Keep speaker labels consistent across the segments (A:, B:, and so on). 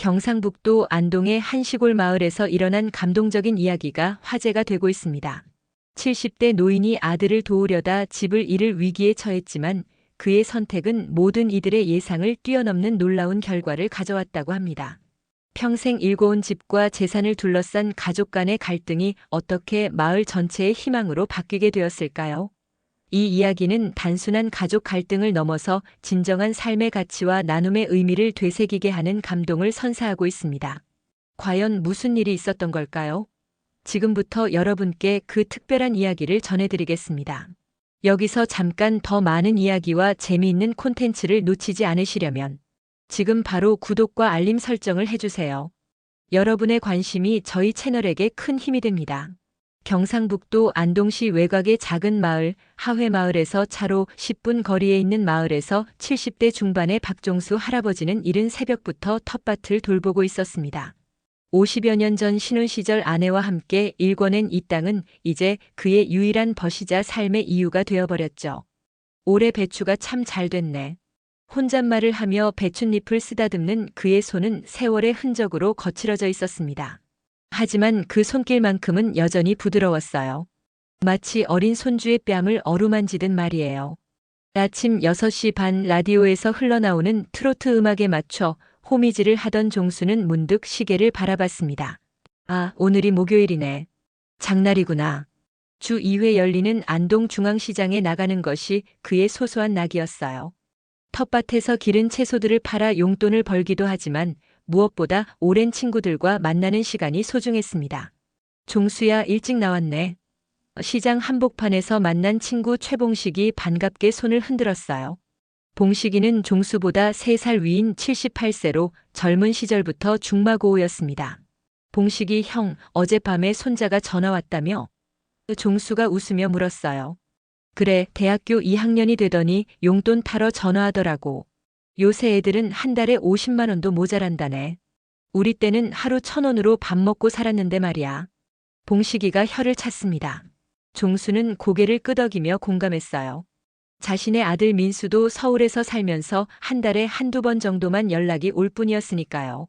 A: 경상북도 안동의 한 시골 마을에서 일어난 감동적인 이야기가 화제가 되고 있습니다. 70대 노인이 아들을 도우려다 집을 잃을 위기에 처했지만 그의 선택은 모든 이들의 예상을 뛰어넘는 놀라운 결과를 가져왔다고 합니다. 평생 일궈온 집과 재산을 둘러싼 가족 간의 갈등이 어떻게 마을 전체의 희망으로 바뀌게 되었을까요? 이 이야기는 단순한 가족 갈등을 넘어서 진정한 삶의 가치와 나눔의 의미를 되새기게 하는 감동을 선사하고 있습니다. 과연 무슨 일이 있었던 걸까요? 지금부터 여러분께 그 특별한 이야기를 전해드리겠습니다. 여기서 잠깐 더 많은 이야기와 재미있는 콘텐츠를 놓치지 않으시려면 지금 바로 구독과 알림 설정을 해주세요. 여러분의 관심이 저희 채널에게 큰 힘이 됩니다. 경상북도 안동시 외곽의 작은 마을 하회마을에서 차로 10분 거리에 있는 마을에서 70대 중반의 박종수 할아버지는 이른 새벽부터 텃밭을 돌보고 있었습니다. 50여 년 전 신혼 시절 아내와 함께 일궈낸 이 땅은 이제 그의 유일한 벗이자 삶의 이유가 되어버렸죠. 올해 배추가 참 잘 됐네. 혼잣말을 하며 배춧잎을 쓰다듬는 그의 손은 세월의 흔적으로 거칠어져 있었습니다. 하지만 그 손길만큼은 여전히 부드러웠어요. 마치 어린 손주의 뺨을 어루만지듯 말이에요. 아침 6시 반 라디오에서 흘러나오는 트로트 음악에 맞춰 호미질을 하던 종수는 문득 시계를 바라봤습니다. 아, 오늘이 목요일이네. 장날이구나. 주 2회 열리는 안동중앙시장에 나가는 것이 그의 소소한 낙이었어요. 텃밭에서 기른 채소들을 팔아 용돈을 벌기도 하지만 무엇보다 오랜 친구들과 만나는 시간이 소중했습니다. 종수야, 일찍 나왔네. 시장 한복판에서 만난 친구 최봉식이 반갑게 손을 흔들었어요. 봉식이는 종수보다 3살 위인 78세로 젊은 시절부터 중마고우였습니다. 봉식이 형, 어젯밤에 손자가 전화 왔다며? 종수가 웃으며 물었어요. 그래, 대학교 2학년이 되더니 용돈 타러 전화하더라고. 요새 애들은 한 달에 50만 원도 모자란다네. 우리 때는 하루 1,000원으로 밥 먹고 살았는데 말이야. 봉식이가 혀를 찼습니다. 종수는 고개를 끄덕이며 공감했어요. 자신의 아들 민수도 서울에서 살면서 한 달에 한두 번 정도만 연락이 올 뿐이었으니까요.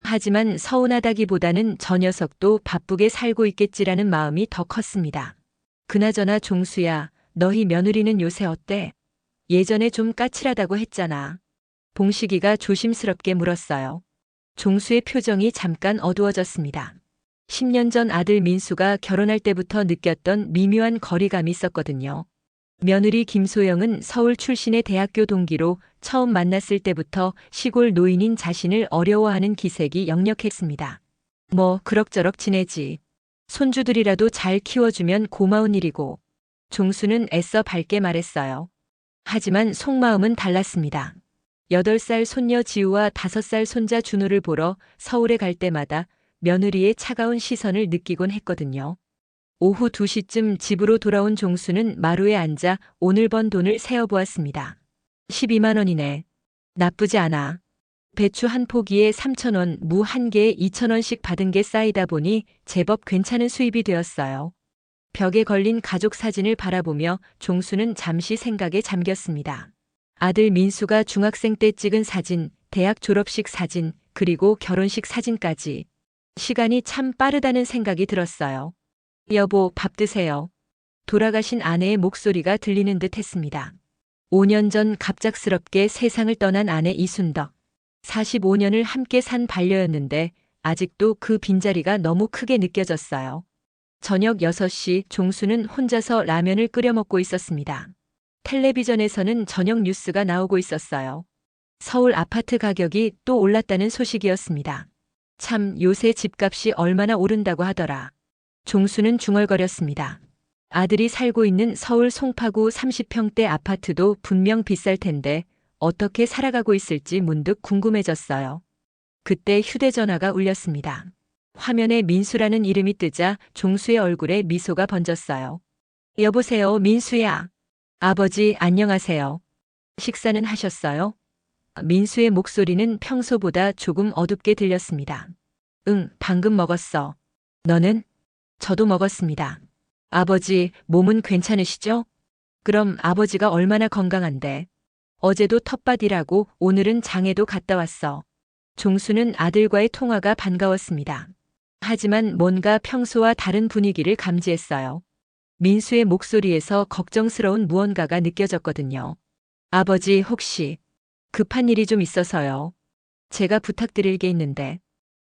A: 하지만 서운하다기보다는 저 녀석도 바쁘게 살고 있겠지라는 마음이 더 컸습니다. 그나저나 종수야, 너희 며느리는 요새 어때? 예전에 좀 까칠하다고 했잖아. 봉식이가 조심스럽게 물었어요. 종수의 표정이 잠깐 어두워졌습니다. 10년 전 아들 민수가 결혼할 때부터 느꼈던 미묘한 거리감이 있었거든요. 며느리 김소영은 서울 출신의 대학교 동기로 처음 만났을 때부터 시골 노인인 자신을 어려워하는 기색이 역력했습니다. 뭐 그럭저럭 지내지. 손주들이라도 잘 키워주면 고마운 일이고. 종수는 애써 밝게 말했어요. 하지만 속마음은 달랐습니다. 8살 손녀 지우와 5살 손자 준우를 보러 서울에 갈 때마다 며느리의 차가운 시선을 느끼곤 했거든요. 오후 2시쯤 집으로 돌아온 종수는 마루에 앉아 오늘 번 돈을 세어보았습니다. 12만 원이네. 나쁘지 않아. 배추 한 포기에 3,000원, 무 한 개에 2,000원씩 받은 게 쌓이다 보니 제법 괜찮은 수입이 되었어요. 벽에 걸린 가족 사진을 바라보며 종수는 잠시 생각에 잠겼습니다. 아들 민수가 중학생 때 찍은 사진, 대학 졸업식 사진, 그리고 결혼식 사진까지. 시간이 참 빠르다는 생각이 들었어요. 여보, 밥 드세요. 돌아가신 아내의 목소리가 들리는 듯 했습니다. 5년 전 갑작스럽게 세상을 떠난 아내 이순덕. 45년을 함께 산 반려였는데 아직도 그 빈자리가 너무 크게 느껴졌어요. 저녁 6시 종수는 혼자서 라면을 끓여 먹고 있었습니다. 텔레비전에서는 저녁 뉴스가 나오고 있었어요. 서울 아파트 가격이 또 올랐다는 소식이었습니다. 참, 요새 집값이 얼마나 오른다고 하더라. 종수는 중얼거렸습니다. 아들이 살고 있는 서울 송파구 30평대 아파트도 분명 비쌀 텐데 어떻게 살아가고 있을지 문득 궁금해졌어요. 그때 휴대전화가 울렸습니다. 화면에 민수라는 이름이 뜨자 종수의 얼굴에 미소가 번졌어요. 여보세요, 민수야. 아버지, 안녕하세요. 식사는 하셨어요? 민수의 목소리는 평소보다 조금 어둡게 들렸습니다. 응, 방금 먹었어. 너는? 저도 먹었습니다. 아버지, 몸은 괜찮으시죠? 그럼 아버지가 얼마나 건강한데? 어제도 텃밭 일하고 오늘은 장에도 갔다 왔어. 종수는 아들과의 통화가 반가웠습니다. 하지만 뭔가 평소와 다른 분위기를 감지했어요. 민수의 목소리에서 걱정스러운 무언가가 느껴졌거든요. 아버지, 혹시 급한 일이 좀 있어서요. 제가 부탁드릴 게 있는데.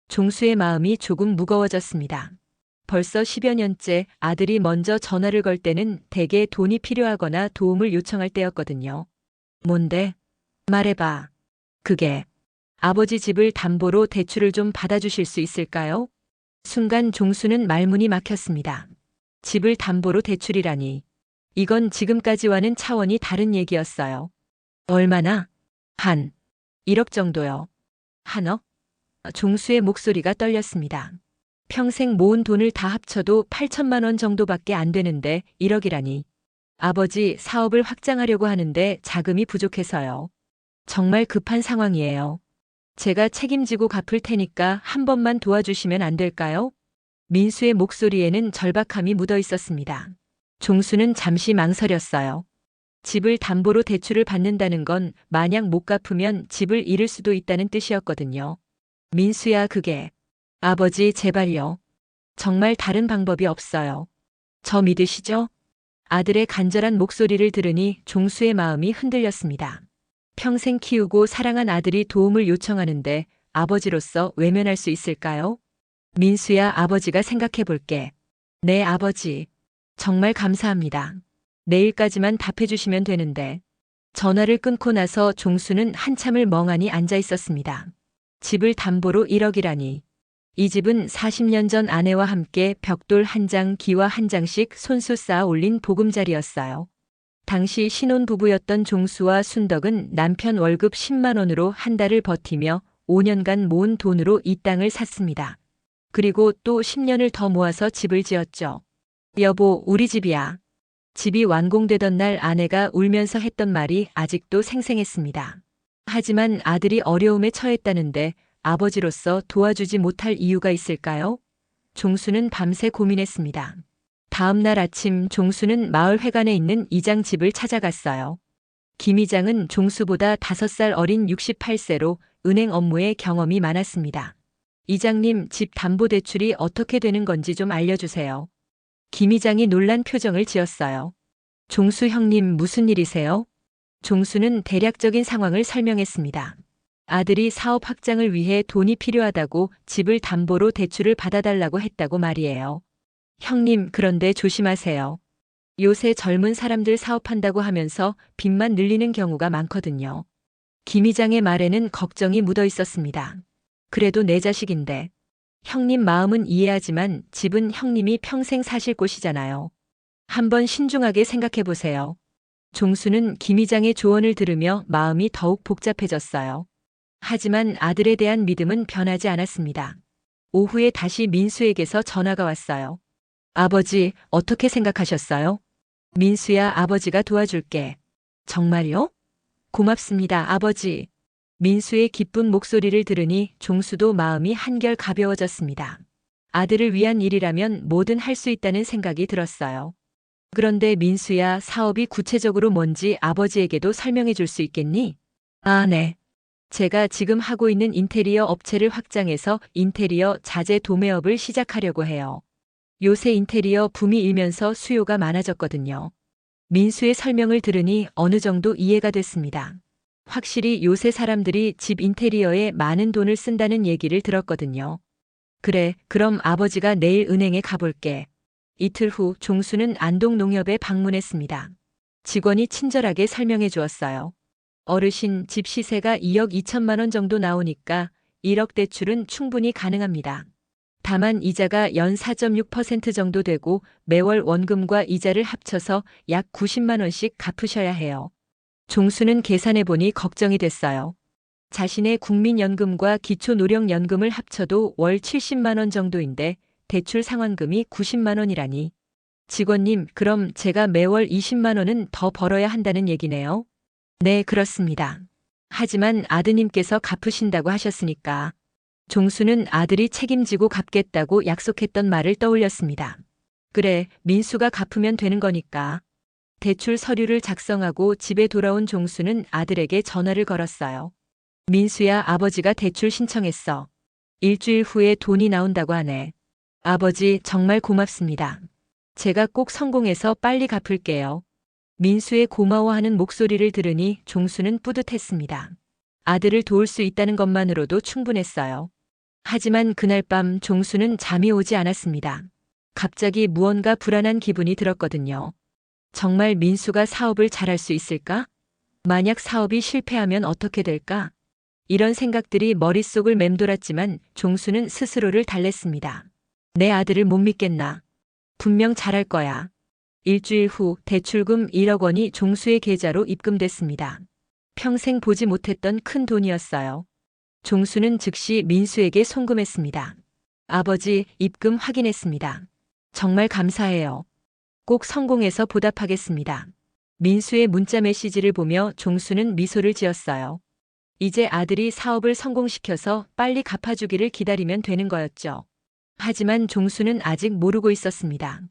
A: 종수의 마음이 조금 무거워졌습니다. 벌써 10여 년째 아들이 먼저 전화를 걸 때는 대개 돈이 필요하거나 도움을 요청할 때였거든요. 뭔데? 말해봐. 그게 아버지 집을 담보로 대출을 좀 받아주실 수 있을까요? 순간 종수는 말문이 막혔습니다. 집을 담보로 대출이라니. 이건 지금까지와는 차원이 다른 얘기였어요. 얼마나? 한 1억 정도요. 한억? 종수의 목소리가 떨렸습니다. 평생 모은 돈을 다 합쳐도 8천만 원 정도밖에 안 되는데 1억이라니. 아버지 사업을 확장하려고 하는데 자금이 부족해서요. 정말 급한 상황이에요. 제가 책임지고 갚을 테니까 한 번만 도와주시면 안 될까요? 민수의 목소리에는 절박함이 묻어 있었습니다. 종수는 잠시 망설였어요. 집을 담보로 대출을 받는다는 건 만약 못 갚으면 집을 잃을 수도 있다는 뜻이었거든요. 민수야, 그게. 아버지, 제발요. 정말 다른 방법이 없어요. 저 믿으시죠? 아들의 간절한 목소리를 들으니 종수의 마음이 흔들렸습니다. 평생 키우고 사랑한 아들이 도움을 요청하는데 아버지로서 외면할 수 있을까요? 민수야, 아버지가 생각해 볼게. 네, 아버지. 정말 감사합니다. 내일까지만 답해 주시면 되는데. 전화를 끊고 나서 종수는 한참을 멍하니 앉아 있었습니다. 집을 담보로 1억이라니. 이 집은 40년 전 아내와 함께 벽돌 한 장, 기와 한 장씩 손수 쌓아 올린 보금자리였어요. 당시 신혼부부였던 종수와 순덕은 남편 월급 10만 원으로 한 달을 버티며 5년간 모은 돈으로 이 땅을 샀습니다. 그리고 또 10년을 더 모아서 집을 지었죠. 여보, 우리 집이야. 집이 완공되던 날 아내가 울면서 했던 말이 아직도 생생했습니다. 하지만 아들이 어려움에 처했다는데 아버지로서 도와주지 못할 이유가 있을까요? 종수는 밤새 고민했습니다. 다음 날 아침 종수는 마을 회관에 있는 이장 집을 찾아갔어요. 김 이장은 종수보다 5살 어린 68세로 은행 업무에 경험이 많았습니다. 이장님, 집 담보대출이 어떻게 되는 건지 좀 알려주세요. 김 이장이 놀란 표정을 지었어요. 종수 형님, 무슨 일이세요? 종수는 대략적인 상황을 설명했습니다. 아들이 사업 확장을 위해 돈이 필요하다고 집을 담보로 대출을 받아달라고 했다고 말이에요. 형님, 그런데 조심하세요. 요새 젊은 사람들 사업한다고 하면서 빚만 늘리는 경우가 많거든요. 김 이장의 말에는 걱정이 묻어 있었습니다. 그래도 내 자식인데. 형님 마음은 이해하지만 집은 형님이 평생 사실 곳이잖아요. 한번 신중하게 생각해 보세요. 종수는 김 이장의 조언을 들으며 마음이 더욱 복잡해졌어요. 하지만 아들에 대한 믿음은 변하지 않았습니다. 오후에 다시 민수에게서 전화가 왔어요. 아버지, 어떻게 생각하셨어요? 민수야, 아버지가 도와줄게. 정말요? 고맙습니다, 아버지. 민수의 기쁜 목소리를 들으니 종수도 마음이 한결 가벼워졌습니다. 아들을 위한 일이라면 뭐든 할 수 있다는 생각이 들었어요. 그런데 민수야, 사업이 구체적으로 뭔지 아버지에게도 설명해 줄 수 있겠니? 아, 네. 제가 지금 하고 있는 인테리어 업체를 확장해서 인테리어 자재 도매업을 시작하려고 해요. 요새 인테리어 붐이 일면서 수요가 많아졌거든요. 민수의 설명을 들으니 어느 정도 이해가 됐습니다. 확실히 요새 사람들이 집 인테리어에 많은 돈을 쓴다는 얘기를 들었거든요. 그래, 그럼 아버지가 내일 은행에 가볼게. 이틀 후 종수는 안동농협에 방문했습니다. 직원이 친절하게 설명해 주었어요. 어르신, 집 시세가 2억 2천만 원 정도 나오니까 1억 대출은 충분히 가능합니다. 다만 이자가 연 4.6% 정도 되고 매월 원금과 이자를 합쳐서 약 90만 원씩 갚으셔야 해요. 종수는 계산해보니 걱정이 됐어요. 자신의 국민연금과 기초노령연금을 합쳐도 월 70만 원 정도인데 대출 상환금이 90만 원이라니. 직원님, 그럼 제가 매월 20만 원은 더 벌어야 한다는 얘기네요? 네, 그렇습니다. 하지만 아드님께서 갚으신다고 하셨으니까. 종수는 아들이 책임지고 갚겠다고 약속했던 말을 떠올렸습니다. 그래, 민수가 갚으면 되는 거니까. 대출 서류를 작성하고 집에 돌아온 종수는 아들에게 전화를 걸었어요. 민수야, 아버지가 대출 신청했어. 일주일 후에 돈이 나온다고 하네. 아버지, 정말 고맙습니다. 제가 꼭 성공해서 빨리 갚을게요. 민수의 고마워하는 목소리를 들으니 종수는 뿌듯했습니다. 아들을 도울 수 있다는 것만으로도 충분했어요. 하지만 그날 밤 종수는 잠이 오지 않았습니다. 갑자기 무언가 불안한 기분이 들었거든요. 정말 민수가 사업을 잘할 수 있을까? 만약 사업이 실패하면 어떻게 될까? 이런 생각들이 머릿속을 맴돌았지만 종수는 스스로를 달랬습니다. 내 아들을 못 믿겠나? 분명 잘할 거야. 일주일 후 대출금 1억 원이 종수의 계좌로 입금됐습니다. 평생 보지 못했던 큰 돈이었어요. 종수는 즉시 민수에게 송금했습니다. 아버지, 입금 확인했습니다. 정말 감사해요. 꼭 성공해서 보답하겠습니다. 민수의 문자 메시지를 보며 종수는 미소를 지었어요. 이제 아들이 사업을 성공시켜서 빨리 갚아주기를 기다리면 되는 거였죠. 하지만 종수는 아직 모르고 있었습니다.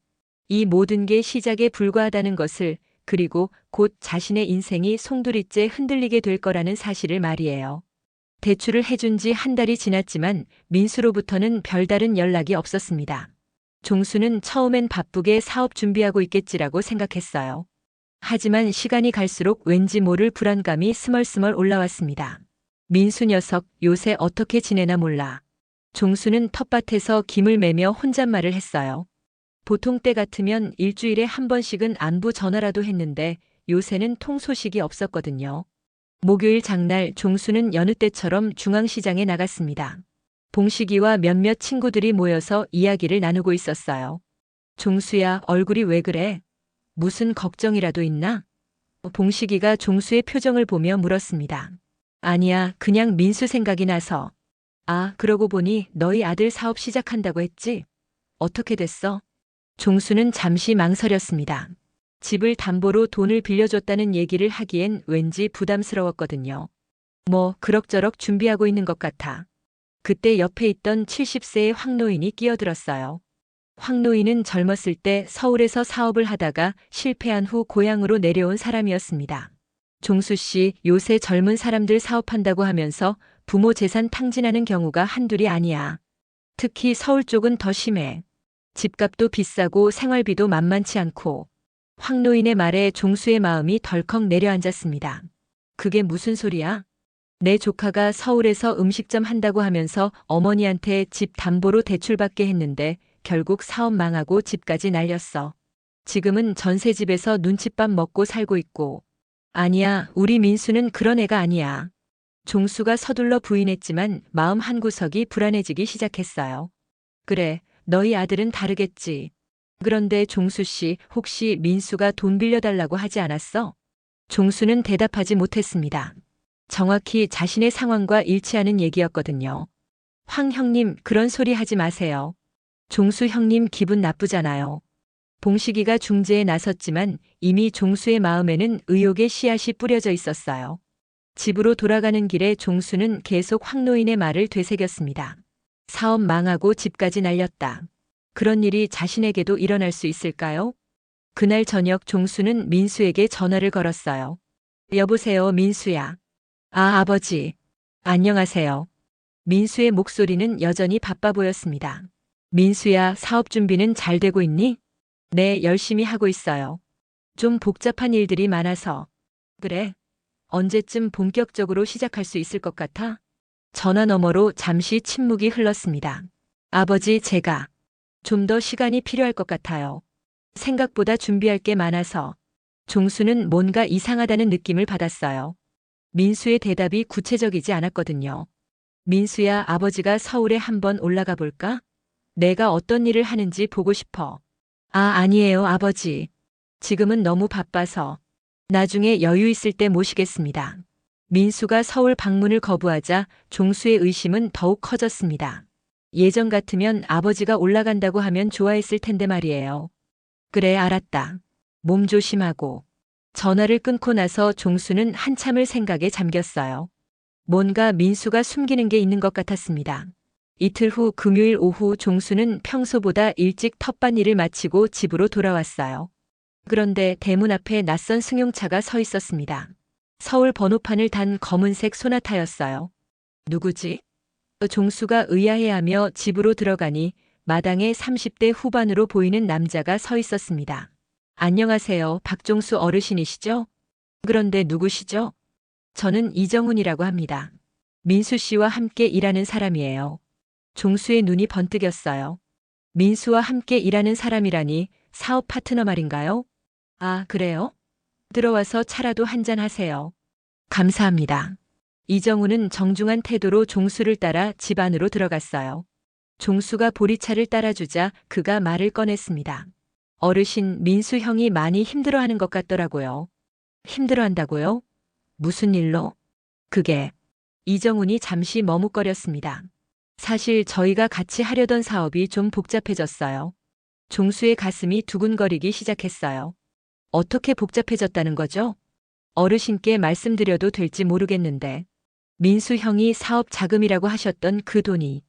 A: 이 모든 게 시작에 불과하다는 것을, 그리고 곧 자신의 인생이 송두리째 흔들리게 될 거라는 사실을 말이에요. 대출을 해준 지 한 달이 지났지만 민수로부터는 별다른 연락이 없었습니다. 종수는 처음엔 바쁘게 사업 준비하고 있겠지라고 생각했어요. 하지만 시간이 갈수록 왠지 모를 불안감이 스멀스멀 올라왔습니다. 민수 녀석, 요새 어떻게 지내나 몰라. 종수는 텃밭에서 김을 매며 혼잣말을 했어요. 보통 때 같으면 일주일에 한 번씩은 안부 전화라도 했는데 요새는 통 소식이 없었거든요. 목요일 장날 종수는 여느 때처럼 중앙시장에 나갔습니다. 봉식이와 몇몇 친구들이 모여서 이야기를 나누고 있었어요. 종수야, 얼굴이 왜 그래? 무슨 걱정이라도 있나? 봉식이가 종수의 표정을 보며 물었습니다. 아니야, 그냥 민수 생각이 나서. 아, 그러고 보니 너희 아들 사업 시작한다고 했지? 어떻게 됐어? 종수는 잠시 망설였습니다. 집을 담보로 돈을 빌려줬다는 얘기를 하기엔 왠지 부담스러웠거든요. 뭐 그럭저럭 준비하고 있는 것 같아. 그때 옆에 있던 70세의 황 노인이 끼어들었어요. 황 노인은 젊었을 때 서울에서 사업을 하다가 실패한 후 고향으로 내려온 사람이었습니다. 종수 씨, 요새 젊은 사람들 사업한다고 하면서 부모 재산 탕진하는 경우가 한둘이 아니야. 특히 서울 쪽은 더 심해. 집값도 비싸고 생활비도 만만치 않고. 황 노인의 말에 종수의 마음이 덜컥 내려앉았습니다. 그게 무슨 소리야? 내 조카가 서울에서 음식점 한다고 하면서 어머니한테 집 담보로 대출받게 했는데 결국 사업 망하고 집까지 날렸어. 지금은 전세집에서 눈칫밥 먹고 살고 있고. 아니야, 우리 민수는 그런 애가 아니야. 종수가 서둘러 부인했지만 마음 한구석이 불안해지기 시작했어요. 그래, 너희 아들은 다르겠지. 그런데 종수 씨, 혹시 민수가 돈 빌려달라고 하지 않았어? 종수는 대답하지 못했습니다. 정확히 자신의 상황과 일치하는 얘기였거든요. 황 형님, 그런 소리 하지 마세요. 종수 형님 기분 나쁘잖아요. 봉식이가 중재에 나섰지만 이미 종수의 마음에는 의욕의 씨앗이 뿌려져 있었어요. 집으로 돌아가는 길에 종수는 계속 황 노인의 말을 되새겼습니다. 사업 망하고 집까지 날렸다. 그런 일이 자신에게도 일어날 수 있을까요? 그날 저녁 종수는 민수에게 전화를 걸었어요. 여보세요, 민수야. 아, 아버지. 안녕하세요. 민수의 목소리는 여전히 바빠 보였습니다. 민수야, 사업 준비는 잘 되고 있니? 네, 열심히 하고 있어요. 좀 복잡한 일들이 많아서. 그래. 언제쯤 본격적으로 시작할 수 있을 것 같아? 전화 너머로 잠시 침묵이 흘렀습니다. 아버지, 제가 좀 더 시간이 필요할 것 같아요. 생각보다 준비할 게 많아서. 종수는 뭔가 이상하다는 느낌을 받았어요. 민수의 대답이 구체적이지 않았거든요. 민수야, 아버지가 서울에 한번 올라가 볼까? 내가 어떤 일을 하는지 보고 싶어. 아, 아니에요, 아버지. 지금은 너무 바빠서. 나중에 여유 있을 때 모시겠습니다. 민수가 서울 방문을 거부하자 종수의 의심은 더욱 커졌습니다. 예전 같으면 아버지가 올라간다고 하면 좋아했을 텐데 말이에요. 그래, 알았다. 몸 조심하고. 전화를 끊고 나서 종수는 한참을 생각에 잠겼어요. 뭔가 민수가 숨기는 게 있는 것 같았습니다. 이틀 후 금요일 오후 종수는 평소보다 일찍 텃밭 일을 마치고 집으로 돌아왔어요. 그런데 대문 앞에 낯선 승용차가 서 있었습니다. 서울 번호판을 단 검은색 소나타였어요. 누구지? 종수가 의아해하며 집으로 들어가니 마당에 30대 후반으로 보이는 남자가 서 있었습니다. 안녕하세요. 박종수 어르신이시죠? 그런데 누구시죠? 저는 이정훈이라고 합니다. 민수 씨와 함께 일하는 사람이에요. 종수의 눈이 번뜩였어요. 민수와 함께 일하는 사람이라니 사업 파트너 말인가요? 아, 그래요? 들어와서 차라도 한잔 하세요. 감사합니다. 이정훈은 정중한 태도로 종수를 따라 집 안으로 들어갔어요. 종수가 보리차를 따라주자 그가 말을 꺼냈습니다. 어르신, 민수 형이 많이 힘들어하는 것 같더라고요. 힘들어한다고요? 무슨 일로? 그게. 이정훈이 잠시 머뭇거렸습니다. 사실 저희가 같이 하려던 사업이 좀 복잡해졌어요. 종수의 가슴이 두근거리기 시작했어요. 어떻게 복잡해졌다는 거죠? 어르신께 말씀드려도 될지 모르겠는데. 민수 형이 사업 자금이라고 하셨던 그 돈이.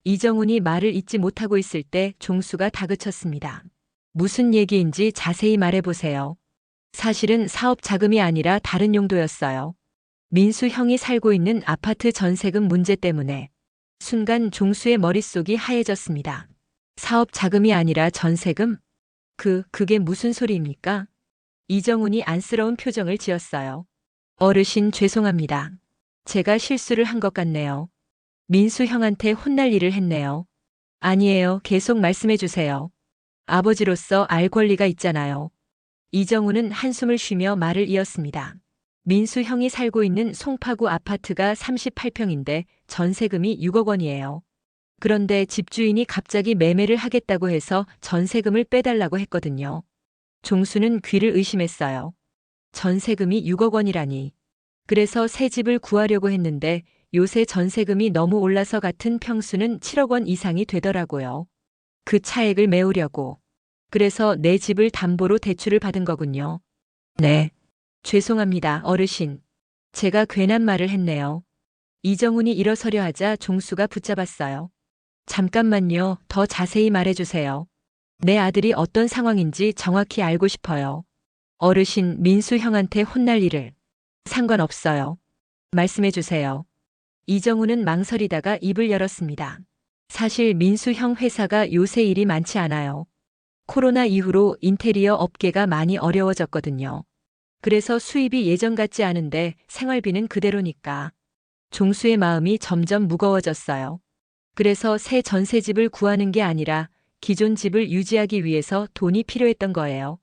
A: 이정훈이 말을 잇지 못하고 있을 때 종수가 다그쳤습니다. 무슨 얘기인지 자세히 말해보세요. 사실은 사업 자금이 아니라 다른 용도였어요. 민수 형이 살고 있는 아파트 전세금 문제 때문에. 순간 종수의 머릿속이 하얘졌습니다. 사업 자금이 아니라 전세금? 그게 무슨 소리입니까? 이정훈이 안쓰러운 표정을 지었어요. 어르신 죄송합니다. 제가 실수를 한 것 같네요. 민수 형한테 혼날 일을 했네요. 아니에요. 계속 말씀해 주세요. 아버지로서 알 권리가 있잖아요. 이정훈은 한숨을 쉬며 말을 이었습니다. 민수 형이 살고 있는 송파구 아파트가 38평인데 전세금이 6억 원이에요. 그런데 집주인이 갑자기 매매를 하겠다고 해서 전세금을 빼달라고 했거든요. 종수는 귀를 의심했어요. 전세금이 6억 원이라니. 그래서 새 집을 구하려고 했는데 요새 전세금이 너무 올라서 같은 평수는 7억 원 이상이 되더라고요. 그 차액을 메우려고. 그래서 내 집을 담보로 대출을 받은 거군요. 네. 죄송합니다, 어르신. 제가 괜한 말을 했네요. 이정훈이 일어서려 하자 종수가 붙잡았어요. 잠깐만요. 더 자세히 말해주세요. 내 아들이 어떤 상황인지 정확히 알고 싶어요. 어르신, 민수 형한테 혼날 일을. 상관없어요. 말씀해주세요. 이정훈은 망설이다가 입을 열었습니다. 사실 민수 형 회사가 요새 일이 많지 않아요. 코로나 이후로 인테리어 업계가 많이 어려워졌거든요. 그래서 수입이 예전 같지 않은데 생활비는 그대로니까. 종수의 마음이 점점 무거워졌어요. 그래서 새 전세집을 구하는 게 아니라 기존 집을 유지하기 위해서 돈이 필요했던 거예요.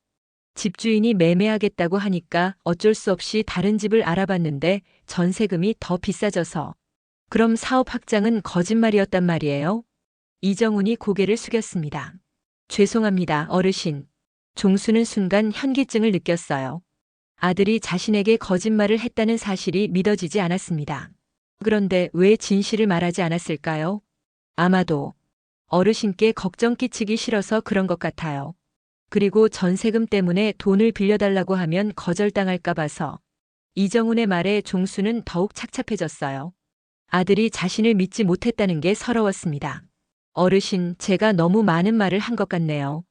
A: 집주인이 매매하겠다고 하니까 어쩔 수 없이 다른 집을 알아봤는데 전세금이 더 비싸져서. 그럼 사업 확장은 거짓말이었단 말이에요? 이정훈이 고개를 숙였습니다. 죄송합니다, 어르신. 종수는 순간 현기증을 느꼈어요. 아들이 자신에게 거짓말을 했다는 사실이 믿어지지 않았습니다. 그런데 왜 진실을 말하지 않았을까요? 아마도 어르신께 걱정 끼치기 싫어서 그런 것 같아요. 그리고 전세금 때문에 돈을 빌려달라고 하면 거절당할까 봐서. 이정훈의 말에 종수는 더욱 착잡해졌어요. 아들이 자신을 믿지 못했다는 게 서러웠습니다. 어르신, 제가 너무 많은 말을 한 것 같네요.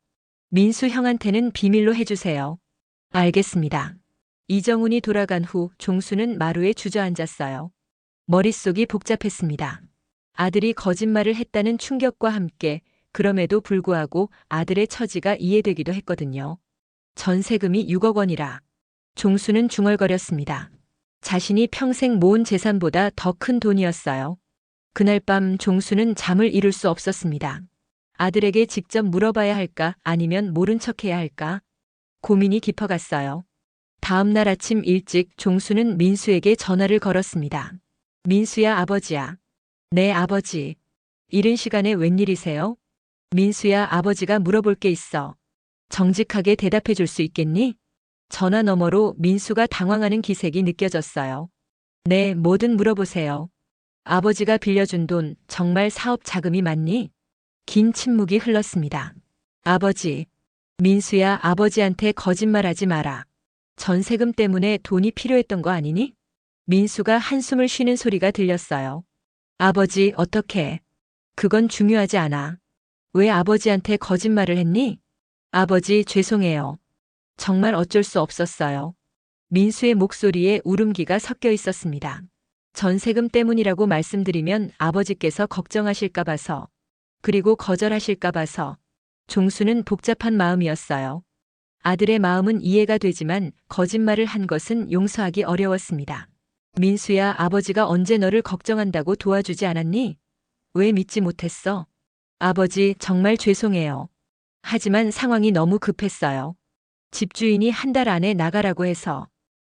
A: 민수 형한테는 비밀로 해주세요. 알겠습니다. 이정훈이 돌아간 후 종수는 마루에 주저앉았어요. 머릿속이 복잡했습니다. 아들이 거짓말을 했다는 충격과 함께 그럼에도 불구하고 아들의 처지가 이해되기도 했거든요. 전세금이 6억 원이라. 종수는 중얼거렸습니다. 자신이 평생 모은 재산보다 더 큰 돈이었어요. 그날 밤 종수는 잠을 이룰 수 없었습니다. 아들에게 직접 물어봐야 할까 아니면 모른 척해야 할까? 고민이 깊어갔어요. 다음 날 아침 일찍 종수는 민수에게 전화를 걸었습니다. 민수야, 아버지야. 네, 아버지. 이른 시간에 웬일이세요? 민수야, 아버지가 물어볼 게 있어. 정직하게 대답해 줄 수 있겠니? 전화 너머로 민수가 당황하는 기색이 느껴졌어요. 네, 뭐든 물어보세요. 아버지가 빌려준 돈 정말 사업 자금이 맞니? 긴 침묵이 흘렀습니다. 아버지. 민수야, 아버지한테 거짓말하지 마라. 전세금 때문에 돈이 필요했던 거 아니니? 민수가 한숨을 쉬는 소리가 들렸어요. 아버지, 어떻게? 그건 중요하지 않아. 왜 아버지한테 거짓말을 했니? 아버지, 죄송해요. 정말 어쩔 수 없었어요. 민수의 목소리에 울음기가 섞여 있었습니다. 전세금 때문이라고 말씀드리면 아버지께서 걱정하실까 봐서, 그리고 거절하실까 봐서. 종수는 복잡한 마음이었어요. 아들의 마음은 이해가 되지만 거짓말을 한 것은 용서하기 어려웠습니다. 민수야, 아버지가 언제 너를 걱정한다고 도와주지 않았니? 왜 믿지 못했어? 아버지, 정말 죄송해요. 하지만 상황이 너무 급했어요. 집주인이 한 달 안에 나가라고 해서.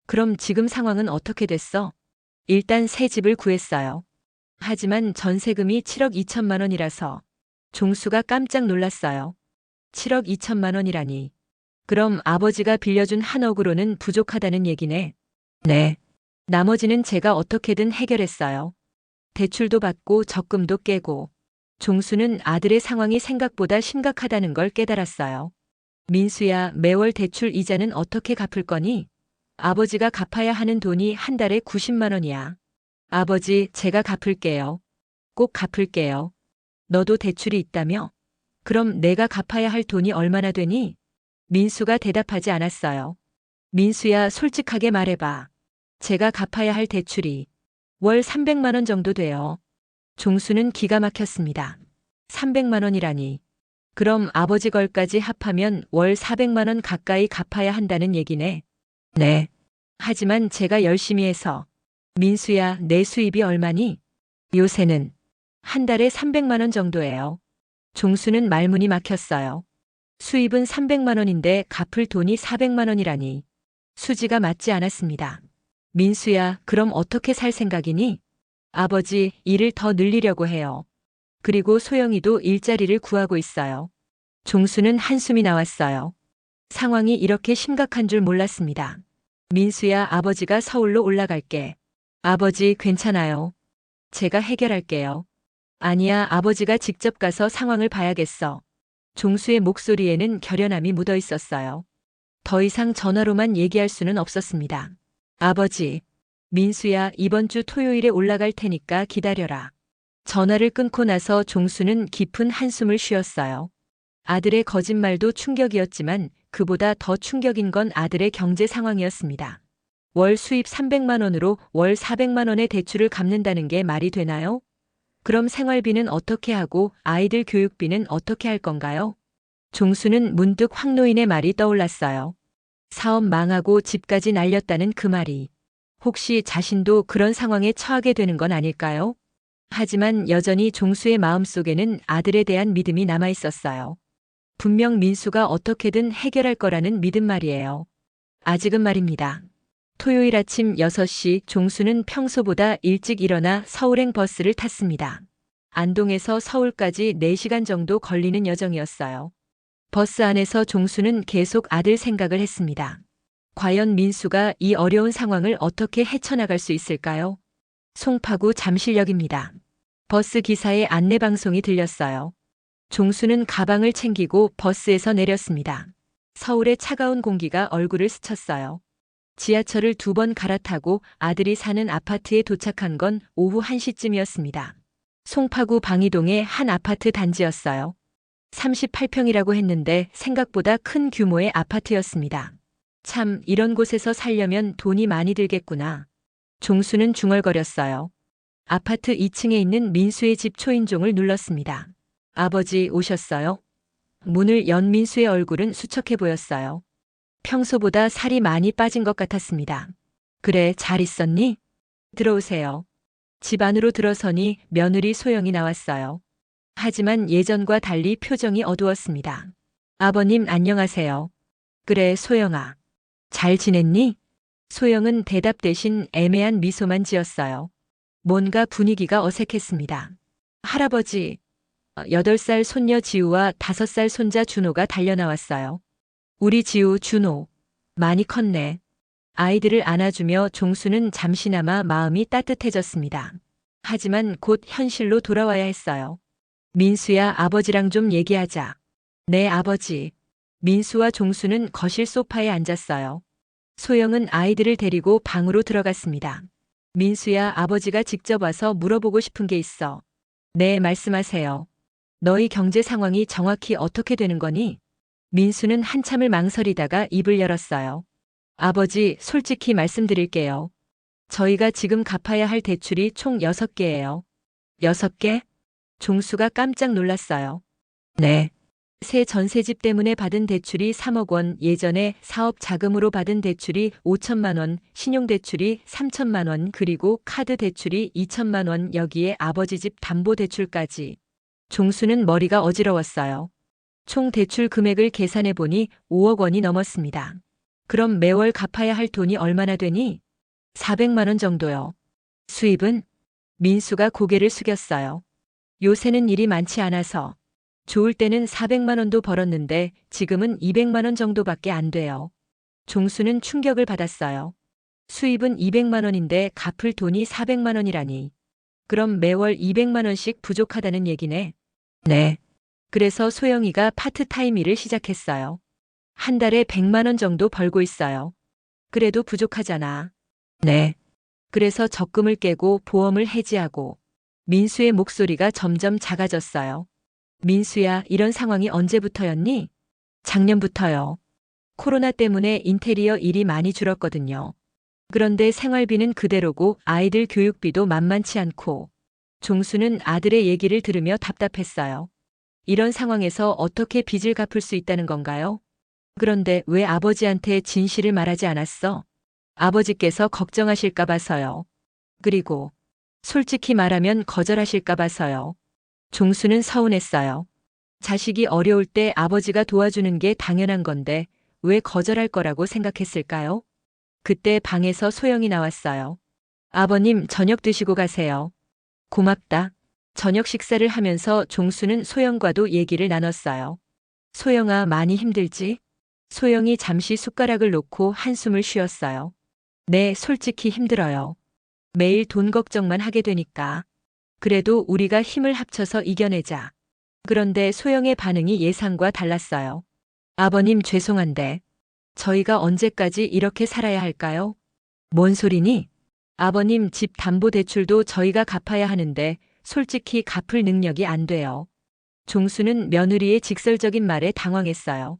A: 그럼 지금 상황은 어떻게 됐어? 일단 새 집을 구했어요. 하지만 전세금이 7억 2천만 원이라서. 종수가 깜짝 놀랐어요. 7억 2천만 원이라니. 그럼 아버지가 빌려준 한 억으로는 부족하다는 얘기네. 네. 나머지는 제가 어떻게든 해결했어요. 대출도 받고 적금도 깨고. 종수는 아들의 상황이 생각보다 심각하다는 걸 깨달았어요. 민수야, 매월 대출 이자는 어떻게 갚을 거니? 아버지가 갚아야 하는 돈이 한 달에 90만 원이야. 아버지, 제가 갚을게요. 꼭 갚을게요. 너도 대출이 있다며? 그럼 내가 갚아야 할 돈이 얼마나 되니? 민수가 대답하지 않았어요. 민수야, 솔직하게 말해봐. 제가 갚아야 할 대출이 월 300만 원 정도 돼요. 종수는 기가 막혔습니다. 300만 원이라니. 그럼 아버지 걸까지 합하면 월 400만 원 가까이 갚아야 한다는 얘기네. 네. 하지만 제가 열심히 해서. 민수야, 내 수입이 얼마니? 요새는 한 달에 300만 원 정도예요. 종수는 말문이 막혔어요. 수입은 300만 원인데 갚을 돈이 400만 원이라니. 수지가 맞지 않았습니다. 민수야, 그럼 어떻게 살 생각이니? 아버지, 일을 더 늘리려고 해요. 그리고 소영이도 일자리를 구하고 있어요. 종수는 한숨이 나왔어요. 상황이 이렇게 심각한 줄 몰랐습니다. 민수야, 아버지가 서울로 올라갈게. 아버지, 괜찮아요. 제가 해결할게요. 아니야, 아버지가 직접 가서 상황을 봐야겠어. 종수의 목소리에는 결연함이 묻어 있었어요. 더 이상 전화로만 얘기할 수는 없었습니다. 아버지, 민수야, 이번 주 토요일에 올라갈 테니까 기다려라. 전화를 끊고 나서 종수는 깊은 한숨을 쉬었어요. 아들의 거짓말도 충격이었지만 그보다 더 충격인 건 아들의 경제 상황이었습니다. 월 수입 300만 원으로 월 400만 원의 대출을 갚는다는 게 말이 되나요? 그럼 생활비는 어떻게 하고 아이들 교육비는 어떻게 할 건가요? 종수는 문득 황노인의 말이 떠올랐어요. 사업 망하고 집까지 날렸다는 그 말이. 혹시 자신도 그런 상황에 처하게 되는 건 아닐까요? 하지만 여전히 종수의 마음속에는 아들에 대한 믿음이 남아 있었어요. 분명 민수가 어떻게든 해결할 거라는 믿음 말이에요. 아직은 말입니다. 토요일 아침 6시 종수는 평소보다 일찍 일어나 서울행 버스를 탔습니다. 안동에서 서울까지 4시간 정도 걸리는 여정이었어요. 버스 안에서 종수는 계속 아들 생각을 했습니다. 과연 민수가 이 어려운 상황을 어떻게 헤쳐나갈 수 있을까요? 송파구 잠실역입니다. 버스 기사의 안내방송이 들렸어요. 종수는 가방을 챙기고 버스에서 내렸습니다. 서울의 차가운 공기가 얼굴을 스쳤어요. 지하철을 2번 갈아타고 아들이 사는 아파트에 도착한 건 오후 1시쯤이었습니다. 송파구 방이동의 한 아파트 단지였어요. 38평이라고 했는데 생각보다 큰 규모의 아파트였습니다. 참, 이런 곳에서 살려면 돈이 많이 들겠구나. 종수는 중얼거렸어요. 아파트 2층에 있는 민수의 집 초인종을 눌렀습니다. 아버지 오셨어요? 문을 연 민수의 얼굴은 수척해 보였어요. 평소보다 살이 많이 빠진 것 같았습니다. 그래, 잘 있었니? 들어오세요. 집 안으로 들어서니 며느리 소영이 나왔어요. 하지만 예전과 달리 표정이 어두웠습니다. 아버님 안녕하세요. 그래, 소영아. 잘 지냈니? 소영은 대답 대신 애매한 미소만 지었어요. 뭔가 분위기가 어색했습니다. 할아버지, 8살 손녀 지우와 5살 손자 준호가 달려나왔어요. 우리 지우, 준호. 많이 컸네. 아이들을 안아주며 종수는 잠시나마 마음이 따뜻해졌습니다. 하지만 곧 현실로 돌아와야 했어요. 민수야, 아버지랑 좀 얘기하자. 네, 아버지. 민수와 종수는 거실 소파에 앉았어요. 소영은 아이들을 데리고 방으로 들어갔습니다. 민수야, 아버지가 직접 와서 물어보고 싶은 게 있어. 네, 말씀하세요. 너희 경제 상황이 정확히 어떻게 되는 거니? 민수는 한참을 망설이다가 입을 열었어요. 아버지, 솔직히 말씀드릴게요. 저희가 지금 갚아야 할 대출이 총 6개예요. 6개? 종수가 깜짝 놀랐어요. 네. 새 전세집 때문에 받은 대출이 3억 원, 예전에 사업 자금으로 받은 대출이 5천만 원, 신용대출이 3천만 원, 그리고 카드 대출이 2천만 원, 여기에 아버지 집 담보 대출까지. 종수는 머리가 어지러웠어요. 총 대출 금액을 계산해 보니 5억 원이 넘었습니다. 그럼 매월 갚아야 할 돈이 얼마나 되니? 400만 원 정도요. 수입은? 민수가 고개를 숙였어요. 요새는 일이 많지 않아서. 좋을 때는 400만 원도 벌었는데 지금은 200만 원 정도밖에 안 돼요. 종수는 충격을 받았어요. 수입은 200만 원인데 갚을 돈이 400만 원이라니. 그럼 매월 200만 원씩 부족하다는 얘기네. 네. 그래서 소영이가 파트타임 일을 시작했어요. 한 달에 100만 원 정도 벌고 있어요. 그래도 부족하잖아. 네. 그래서 적금을 깨고 보험을 해지하고. 민수의 목소리가 점점 작아졌어요. 민수야, 이런 상황이 언제부터였니? 작년부터요. 코로나 때문에 인테리어 일이 많이 줄었거든요. 그런데 생활비는 그대로고 아이들 교육비도 만만치 않고. 종수는 아들의 얘기를 들으며 답답했어요. 이런 상황에서 어떻게 빚을 갚을 수 있다는 건가요? 그런데 왜 아버지한테 진실을 말하지 않았어? 아버지께서 걱정하실까 봐서요. 그리고 솔직히 말하면 거절하실까 봐서요. 종수는 서운했어요. 자식이 어려울 때 아버지가 도와주는 게 당연한 건데 왜 거절할 거라고 생각했을까요? 그때 방에서 소영이 나왔어요. 아버님, 저녁 드시고 가세요. 고맙다. 저녁 식사를 하면서 종수는 소영과도 얘기를 나눴어요. 소영아, 많이 힘들지? 소영이 잠시 숟가락을 놓고 한숨을 쉬었어요. 네, 솔직히 힘들어요. 매일 돈 걱정만 하게 되니까. 그래도 우리가 힘을 합쳐서 이겨내자. 그런데 소영의 반응이 예상과 달랐어요. 아버님, 죄송한데 저희가 언제까지 이렇게 살아야 할까요? 뭔 소리니? 아버님, 집 담보 대출도 저희가 갚아야 하는데 솔직히 갚을 능력이 안 돼요. 종수는 며느리의 직설적인 말에 당황했어요.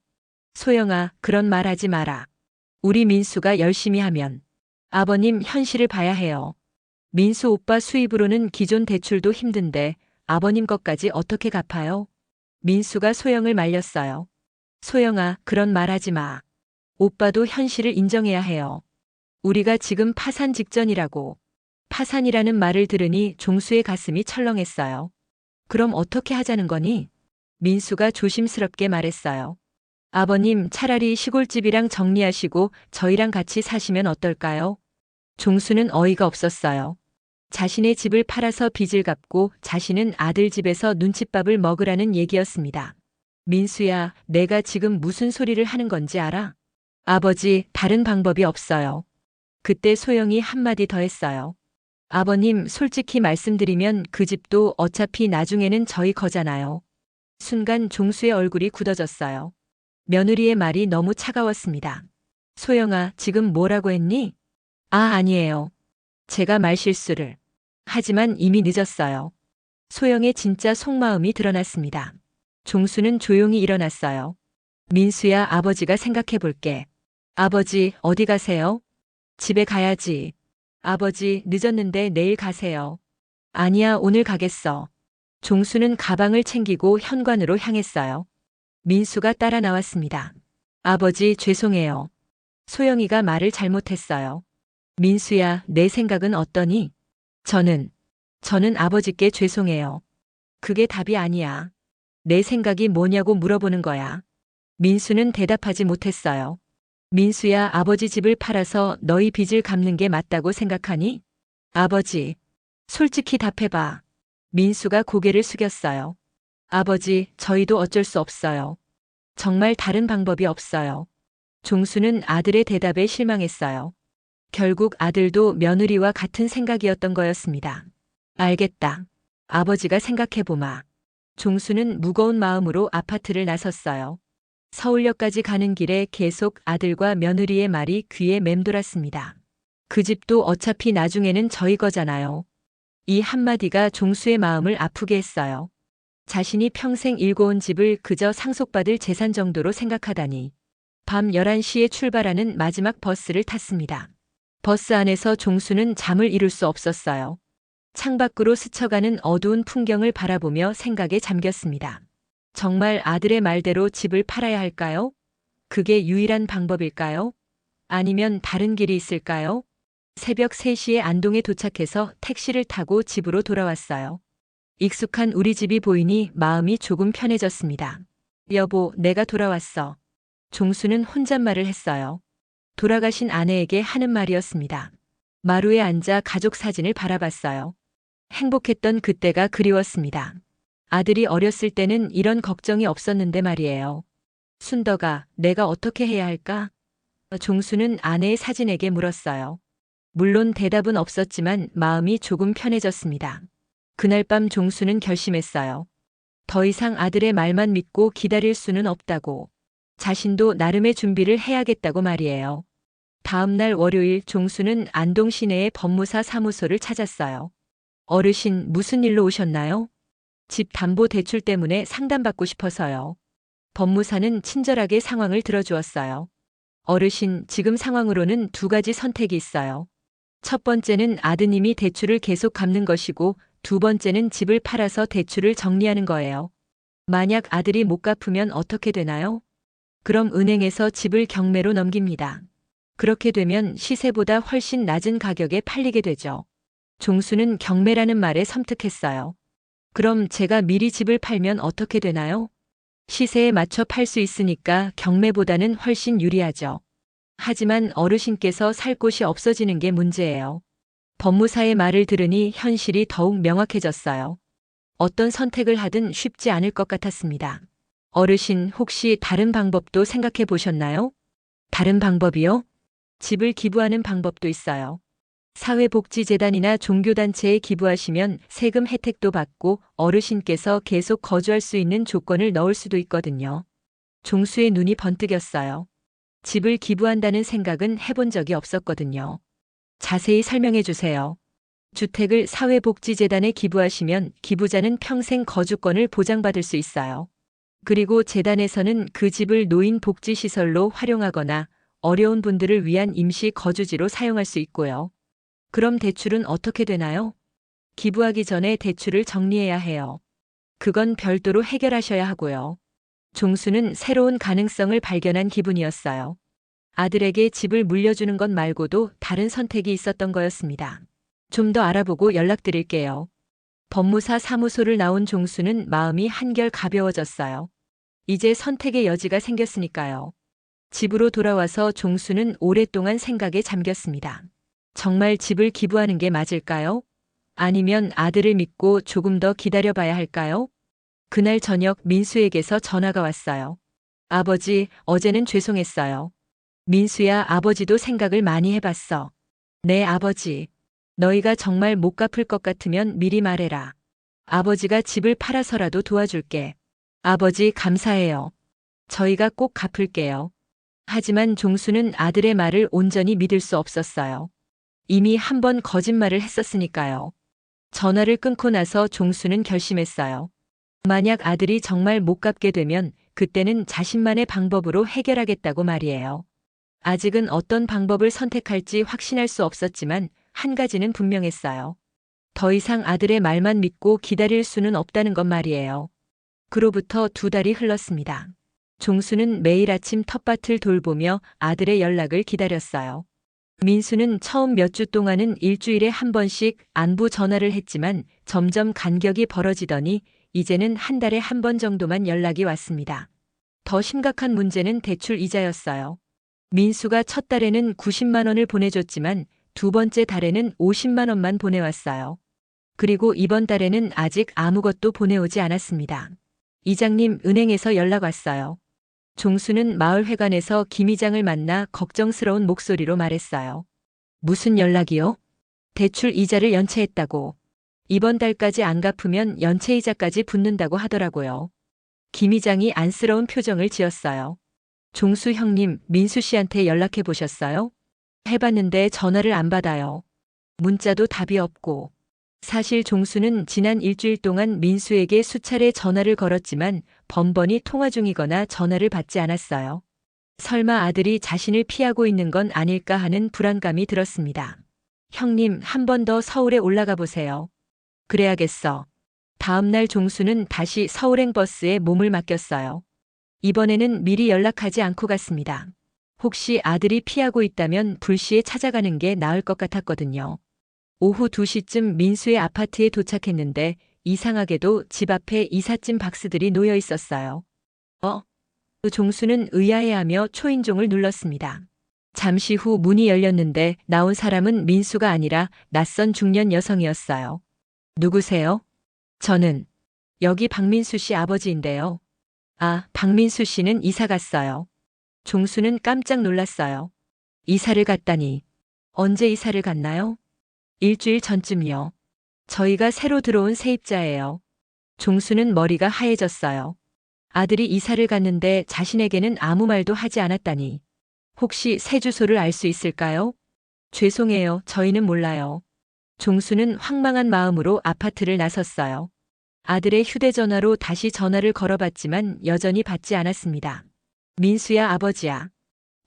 A: 소영아, 그런 말 하지 마라. 우리 민수가 열심히 하면. 아버님, 현실을 봐야 해요. 민수 오빠 수입으로는 기존 대출도 힘든데 아버님 것까지 어떻게 갚아요? 민수가 소영을 말렸어요. 소영아, 그런 말 하지 마. 오빠도 현실을 인정해야 해요. 우리가 지금 파산 직전이라고. 파산이라는 말을 들으니 종수의 가슴이 철렁했어요. 그럼 어떻게 하자는 거니? 민수가 조심스럽게 말했어요. 아버님, 차라리 시골집이랑 정리하시고 저희랑 같이 사시면 어떨까요? 종수는 어이가 없었어요. 자신의 집을 팔아서 빚을 갚고 자신은 아들 집에서 눈칫밥을 먹으라는 얘기였습니다. 민수야, 내가 지금 무슨 소리를 하는 건지 알아? 아버지, 다른 방법이 없어요. 그때 소영이 한마디 더 했어요. 아버님, 솔직히 말씀드리면 그 집도 어차피 나중에는 저희 거잖아요. 순간 종수의 얼굴이 굳어졌어요. 며느리의 말이 너무 차가웠습니다. 소영아, 지금 뭐라고 했니? 아, 아니에요. 제가 말실수를. 하지만 이미 늦었어요. 소영의 진짜 속마음이 드러났습니다. 종수는 조용히 일어났어요. 민수야, 아버지가 생각해 볼게. 아버지, 어디 가세요? 집에 가야지. 아버지, 늦었는데 내일 가세요. 아니야, 오늘 가겠어. 종수는 가방을 챙기고 현관으로 향했어요. 민수가 따라 나왔습니다. 아버지, 죄송해요. 소영이가 말을 잘못했어요. 민수야, 내 생각은 어떠니? 저는 아버지께 죄송해요. 그게 답이 아니야. 내 생각이 뭐냐고 물어보는 거야. 민수는 대답하지 못했어요. 민수야, 아버지 집을 팔아서 너희 빚을 갚는 게 맞다고 생각하니? 아버지, 솔직히 답해봐. 민수가 고개를 숙였어요. 아버지, 저희도 어쩔 수 없어요. 정말 다른 방법이 없어요. 종수는 아들의 대답에 실망했어요. 결국 아들도 며느리와 같은 생각이었던 거였습니다. 알겠다. 아버지가 생각해보마. 종수는 무거운 마음으로 아파트를 나섰어요. 서울역까지 가는 길에 계속 아들과 며느리의 말이 귀에 맴돌았습니다. 그 집도 어차피 나중에는 저희 거잖아요. 이 한마디가 종수의 마음을 아프게 했어요. 자신이 평생 일궈온 집을 그저 상속받을 재산 정도로 생각하다니. 밤 11시에 출발하는 마지막 버스를 탔습니다. 버스 안에서 종수는 잠을 이룰 수 없었어요. 창밖으로 스쳐가는 어두운 풍경을 바라보며 생각에 잠겼습니다. 정말 아들의 말대로 집을 팔아야 할까요? 그게 유일한 방법일까요? 아니면 다른 길이 있을까요? 새벽 3시에 안동에 도착해서 택시를 타고 집으로 돌아왔어요. 익숙한 우리 집이 보이니 마음이 조금 편해졌습니다. 여보, 내가 돌아왔어. 종수는 혼잣말을 했어요. 돌아가신 아내에게 하는 말이었습니다. 마루에 앉아 가족 사진을 바라봤어요. 행복했던 그때가 그리웠습니다. 아들이 어렸을 때는 이런 걱정이 없었는데 말이에요. 순덕아, 내가 어떻게 해야 할까? 종수는 아내의 사진에게 물었어요. 물론 대답은 없었지만 마음이 조금 편해졌습니다. 그날 밤 종수는 결심했어요. 더 이상 아들의 말만 믿고 기다릴 수는 없다고. 자신도 나름의 준비를 해야겠다고 말이에요. 다음 날 월요일 종수는 안동 시내의 법무사 사무소를 찾았어요. 어르신, 무슨 일로 오셨나요? 집 담보 대출 때문에 상담받고 싶어서요. 법무사는 친절하게 상황을 들어주었어요. 어르신, 지금 상황으로는 2가지 선택이 있어요. 첫 번째는 아드님이 대출을 계속 갚는 것이고, 2번째는 집을 팔아서 대출을 정리하는 거예요. 만약 아들이 못 갚으면 어떻게 되나요? 그럼 은행에서 집을 경매로 넘깁니다. 그렇게 되면 시세보다 훨씬 낮은 가격에 팔리게 되죠. 종수는 경매라는 말에 섬뜩했어요. 그럼 제가 미리 집을 팔면 어떻게 되나요? 시세에 맞춰 팔 수 있으니까 경매보다는 훨씬 유리하죠. 하지만 어르신께서 살 곳이 없어지는 게 문제예요. 법무사의 말을 들으니 현실이 더욱 명확해졌어요. 어떤 선택을 하든 쉽지 않을 것 같았습니다. 어르신, 혹시 다른 방법도 생각해 보셨나요? 다른 방법이요? 집을 기부하는 방법도 있어요. 사회복지재단이나 종교단체에 기부하시면 세금 혜택도 받고 어르신께서 계속 거주할 수 있는 조건을 넣을 수도 있거든요. 종수의 눈이 번뜩였어요. 집을 기부한다는 생각은 해본 적이 없었거든요. 자세히 설명해 주세요. 주택을 사회복지재단에 기부하시면 기부자는 평생 거주권을 보장받을 수 있어요. 그리고 재단에서는 그 집을 노인복지시설로 활용하거나 어려운 분들을 위한 임시 거주지로 사용할 수 있고요. 그럼 대출은 어떻게 되나요? 기부하기 전에 대출을 정리해야 해요. 그건 별도로 해결하셔야 하고요. 종수는 새로운 가능성을 발견한 기분이었어요. 아들에게 집을 물려주는 것 말고도 다른 선택이 있었던 거였습니다. 좀 더 알아보고 연락드릴게요. 법무사 사무소를 나온 종수는 마음이 한결 가벼워졌어요. 이제 선택의 여지가 생겼으니까요. 집으로 돌아와서 종수는 오랫동안 생각에 잠겼습니다. 정말 집을 기부하는 게 맞을까요? 아니면 아들을 믿고 조금 더 기다려봐야 할까요? 그날 저녁 민수에게서 전화가 왔어요. 아버지, 어제는 죄송했어요. 민수야, 아버지도 생각을 많이 해봤어. 네, 아버지. 너희가 정말 못 갚을 것 같으면 미리 말해라. 아버지가 집을 팔아서라도 도와줄게. 아버지, 감사해요. 저희가 꼭 갚을게요. 하지만 종수는 아들의 말을 온전히 믿을 수 없었어요. 이미 한 번 거짓말을 했었으니까요. 전화를 끊고 나서 종수는 결심했어요. 만약 아들이 정말 못 갚게 되면 그때는 자신만의 방법으로 해결하겠다고 말이에요. 아직은 어떤 방법을 선택할지 확신할 수 없었지만 한 가지는 분명했어요. 더 이상 아들의 말만 믿고 기다릴 수는 없다는 것 말이에요. 그로부터 2달이 흘렀습니다. 종수는 매일 아침 텃밭을 돌보며 아들의 연락을 기다렸어요. 민수는 처음 몇 주 동안은 일주일에 한 번씩 안부 전화를 했지만 점점 간격이 벌어지더니 이제는 한 달에 한 번 정도만 연락이 왔습니다. 더 심각한 문제는 대출 이자였어요. 민수가 첫 달에는 90만 원을 보내줬지만 2번째 달에는 50만 원만 보내왔어요. 그리고 이번 달에는 아직 아무것도 보내오지 않았습니다. 이장님, 은행에서 연락 왔어요. 종수는 마을회관에서 김 이장을 만나 걱정스러운 목소리로 말했어요. 무슨 연락이요? 대출 이자를 연체했다고. 이번 달까지 안 갚으면 연체이자까지 붙는다고 하더라고요. 김 이장이 안쓰러운 표정을 지었어요. 종수 형님, 민수 씨한테 연락해 보셨어요? 해봤는데 전화를 안 받아요. 문자도 답이 없고. 사실 종수는 지난 일주일 동안 민수에게 수차례 전화를 걸었지만 번번이 통화 중이거나 전화를 받지 않았어요. 설마 아들이 자신을 피하고 있는 건 아닐까 하는 불안감이 들었습니다. 형님, 한 번 더 서울에 올라가 보세요. 그래야겠어. 다음 날 종수는 다시 서울행 버스에 몸을 맡겼어요. 이번에는 미리 연락하지 않고 갔습니다. 혹시 아들이 피하고 있다면 불시에 찾아가는 게 나을 것 같았거든요. 오후 2시쯤 민수의 아파트에 도착했는데 이상하게도 집 앞에 이삿짐 박스들이 놓여 있었어요. 종수는 의아해하며 초인종을 눌렀습니다. 잠시 후 문이 열렸는데 나온 사람은 민수가 아니라 낯선 중년 여성이었어요. 누구세요? 저는 여기 박민수 씨 아버지인데요. 아, 박민수 씨는 이사 갔어요. 종수는 깜짝 놀랐어요. 이사를 갔다니. 언제 이사를 갔나요? 일주일 전쯤이요. 저희가 새로 들어온 세입자예요. 종수는 머리가 하얘졌어요. 아들이 이사를 갔는데 자신에게는 아무 말도 하지 않았다니. 혹시 새 주소를 알 수 있을까요? 죄송해요. 저희는 몰라요. 종수는 황망한 마음으로 아파트를 나섰어요. 아들의 휴대전화로 다시 전화를 걸어봤지만 여전히 받지 않았습니다. 민수야, 아버지야.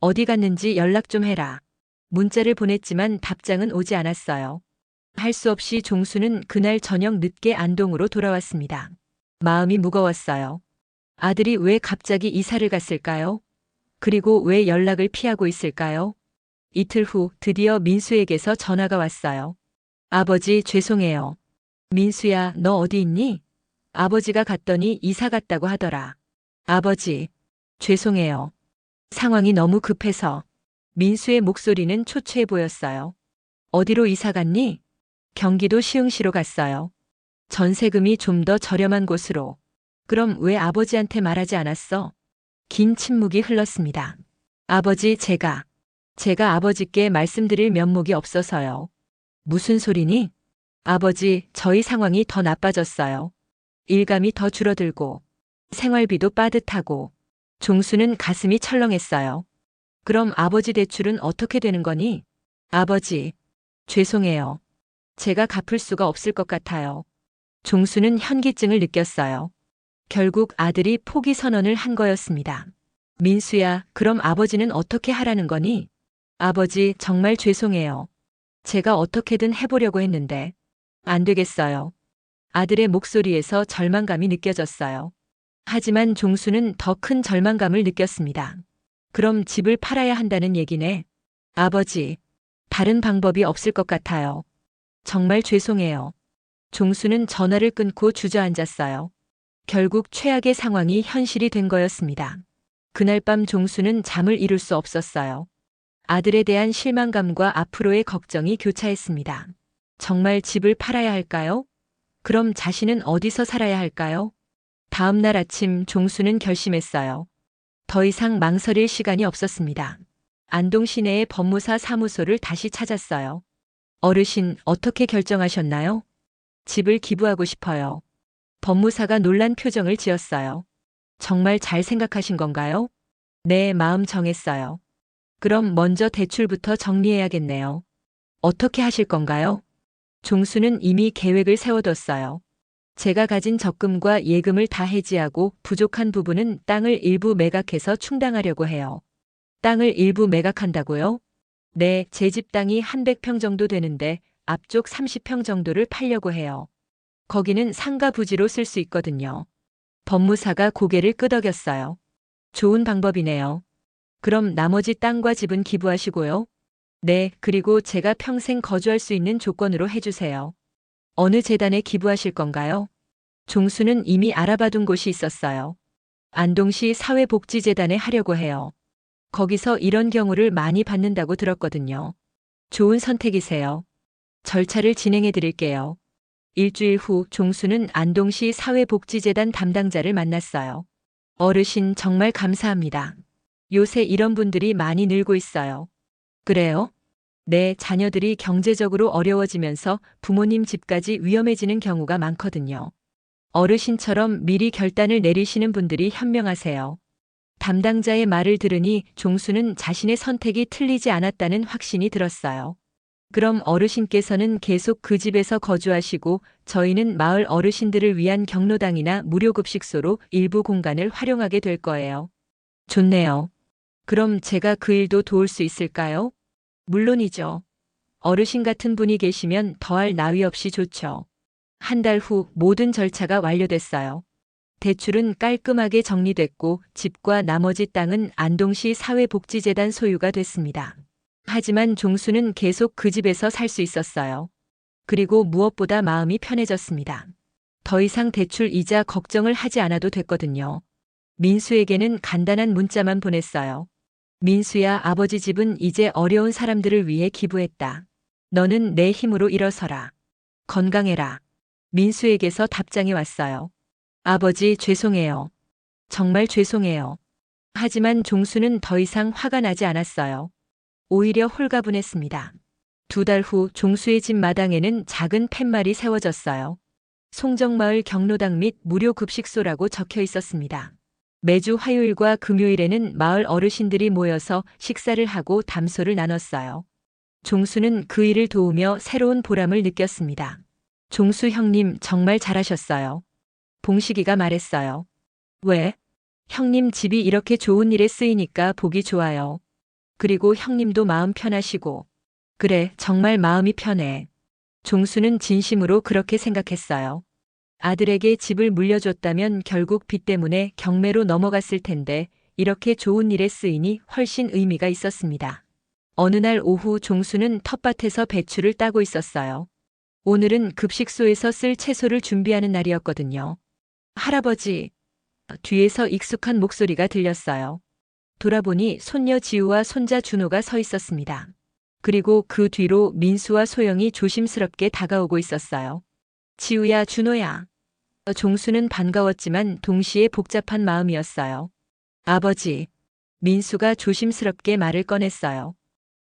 A: 어디 갔는지 연락 좀 해라. 문자를 보냈지만 답장은 오지 않았어요. 할 수 없이 종수는 그날 저녁 늦게 안동으로 돌아왔습니다. 마음이 무거웠어요. 아들이 왜 갑자기 이사를 갔을까요? 그리고 왜 연락을 피하고 있을까요? 이틀 후 드디어 민수에게서 전화가 왔어요. 아버지, 죄송해요. 민수야, 너 어디 있니? 아버지가 갔더니 이사 갔다고 하더라. 아버지, 죄송해요. 상황이 너무 급해서. 민수의 목소리는 초췌해 보였어요. 어디로 이사 갔니? 경기도 시흥시로 갔어요. 전세금이 좀 더 저렴한 곳으로. 그럼 왜 아버지한테 말하지 않았어? 긴 침묵이 흘렀습니다. 아버지, 제가 아버지께 말씀드릴 면목이 없어서요. 무슨 소리니? 아버지, 저희 상황이 더 나빠졌어요. 일감이 더 줄어들고, 생활비도 빠듯하고, 종수는 가슴이 철렁했어요. 그럼 아버지 대출은 어떻게 되는 거니? 아버지, 죄송해요. 제가 갚을 수가 없을 것 같아요. 종수는 현기증을 느꼈어요. 결국 아들이 포기 선언을 한 거였습니다. 민수야, 그럼 아버지는 어떻게 하라는 거니? 아버지, 정말 죄송해요. 제가 어떻게든 해보려고 했는데, 안 되겠어요. 아들의 목소리에서 절망감이 느껴졌어요. 하지만 종수는 더 큰 절망감을 느꼈습니다. 그럼 집을 팔아야 한다는 얘기네. 아버지, 다른 방법이 없을 것 같아요. 정말 죄송해요. 종수는 전화를 끊고 주저앉았어요. 결국 최악의 상황이 현실이 된 거였습니다. 그날 밤 종수는 잠을 이룰 수 없었어요. 아들에 대한 실망감과 앞으로의 걱정이 교차했습니다. 정말 집을 팔아야 할까요? 그럼 자신은 어디서 살아야 할까요? 다음 날 아침 종수는 결심했어요. 더 이상 망설일 시간이 없었습니다. 안동 시내의 법무사 사무소를 다시 찾았어요. 어르신, 어떻게 결정하셨나요? 집을 기부하고 싶어요. 법무사가 놀란 표정을 지었어요. 정말 잘 생각하신 건가요? 네, 마음 정했어요. 그럼 먼저 대출부터 정리해야겠네요. 어떻게 하실 건가요? 종수는 이미 계획을 세워뒀어요. 제가 가진 적금과 예금을 다 해지하고 부족한 부분은 땅을 일부 매각해서 충당하려고 해요. 땅을 일부 매각한다고요? 네, 제 집 땅이 한 100평 정도 되는데 앞쪽 30평 정도를 팔려고 해요. 거기는 상가 부지로 쓸 수 있거든요. 법무사가 고개를 끄덕였어요. 좋은 방법이네요. 그럼 나머지 땅과 집은 기부하시고요. 네, 그리고 제가 평생 거주할 수 있는 조건으로 해주세요. 어느 재단에 기부하실 건가요? 종수는 이미 알아봐둔 곳이 있었어요. 안동시 사회복지재단에 하려고 해요. 거기서 이런 경우를 많이 받는다고 들었거든요. 좋은 선택이세요. 절차를 진행해 드릴게요. 일주일 후 종수는 안동시 사회복지재단 담당자를 만났어요. 어르신, 정말 감사합니다. 요새 이런 분들이 많이 늘고 있어요. 그래요? 네, 자녀들이 경제적으로 어려워지면서 부모님 집까지 위험해지는 경우가 많거든요. 어르신처럼 미리 결단을 내리시는 분들이 현명하세요. 담당자의 말을 들으니 종수는 자신의 선택이 틀리지 않았다는 확신이 들었어요. 그럼 어르신께서는 계속 그 집에서 거주하시고 저희는 마을 어르신들을 위한 경로당이나 무료급식소로 일부 공간을 활용하게 될 거예요. 좋네요. 그럼 제가 그 일도 도울 수 있을까요? 물론이죠. 어르신 같은 분이 계시면 더할 나위 없이 좋죠. 한 달 후 모든 절차가 완료됐어요. 대출은 깔끔하게 정리됐고 집과 나머지 땅은 안동시 사회복지재단 소유가 됐습니다. 하지만 종수는 계속 그 집에서 살 수 있었어요. 그리고 무엇보다 마음이 편해졌습니다. 더 이상 대출 이자 걱정을 하지 않아도 됐거든요. 민수에게는 간단한 문자만 보냈어요. 민수야, 아버지 집은 이제 어려운 사람들을 위해 기부했다. 너는 내 힘으로 일어서라. 건강해라. 민수에게서 답장이 왔어요. 아버지, 죄송해요. 정말 죄송해요. 하지만 종수는 더 이상 화가 나지 않았어요. 오히려 홀가분했습니다. 2달 후 종수의 집 마당에는 작은 팻말이 세워졌어요. 송정마을 경로당 및 무료 급식소라고 적혀 있었습니다. 매주 화요일과 금요일에는 마을 어르신들이 모여서 식사를 하고 담소를 나눴어요. 종수는 그 일을 도우며 새로운 보람을 느꼈습니다. 종수 형님, 정말 잘하셨어요. 봉식이가 말했어요. 왜? 형님 집이 이렇게 좋은 일에 쓰이니까 보기 좋아요. 그리고 형님도 마음 편하시고. 그래, 정말 마음이 편해. 종수는 진심으로 그렇게 생각했어요. 아들에게 집을 물려줬다면 결국 빚 때문에 경매로 넘어갔을 텐데 이렇게 좋은 일에 쓰이니 훨씬 의미가 있었습니다. 어느 날 오후 종수는 텃밭에서 배추를 따고 있었어요. 오늘은 급식소에서 쓸 채소를 준비하는 날이었거든요. 할아버지, 뒤에서 익숙한 목소리가 들렸어요. 돌아보니 손녀 지우와 손자 준호가 서 있었습니다. 그리고 그 뒤로 민수와 소영이 조심스럽게 다가오고 있었어요. 지우야, 준호야. 종수는 반가웠지만 동시에 복잡한 마음이었어요. 아버지. 민수가 조심스럽게 말을 꺼냈어요.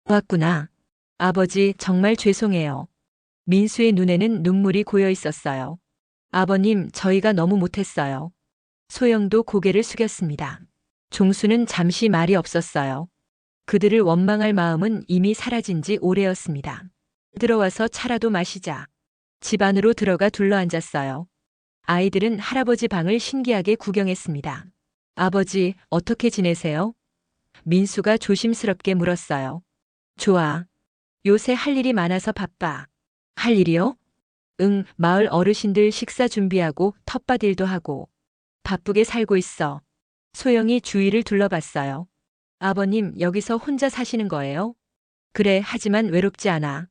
A: 왔구나. 아버지, 정말 죄송해요. 민수의 눈에는 눈물이 고여 있었어요. 아버님, 저희가 너무 못했어요. 소영도 고개를 숙였습니다. 종수는 잠시 말이 없었어요. 그들을 원망할 마음은 이미 사라진 지 오래였습니다. 들어와서 차라도 마시자. 집 안으로 들어가 둘러앉았어요. 아이들은 할아버지 방을 신기하게 구경했습니다. 아버지, 어떻게 지내세요? 민수가 조심스럽게 물었어요. 좋아. 요새 할 일이 많아서 바빠. 할 일이요? 응, 마을 어르신들 식사 준비하고 텃밭 일도 하고. 바쁘게 살고 있어. 소영이 주위를 둘러봤어요. 아버님, 여기서 혼자 사시는 거예요? 그래, 하지만 외롭지 않아.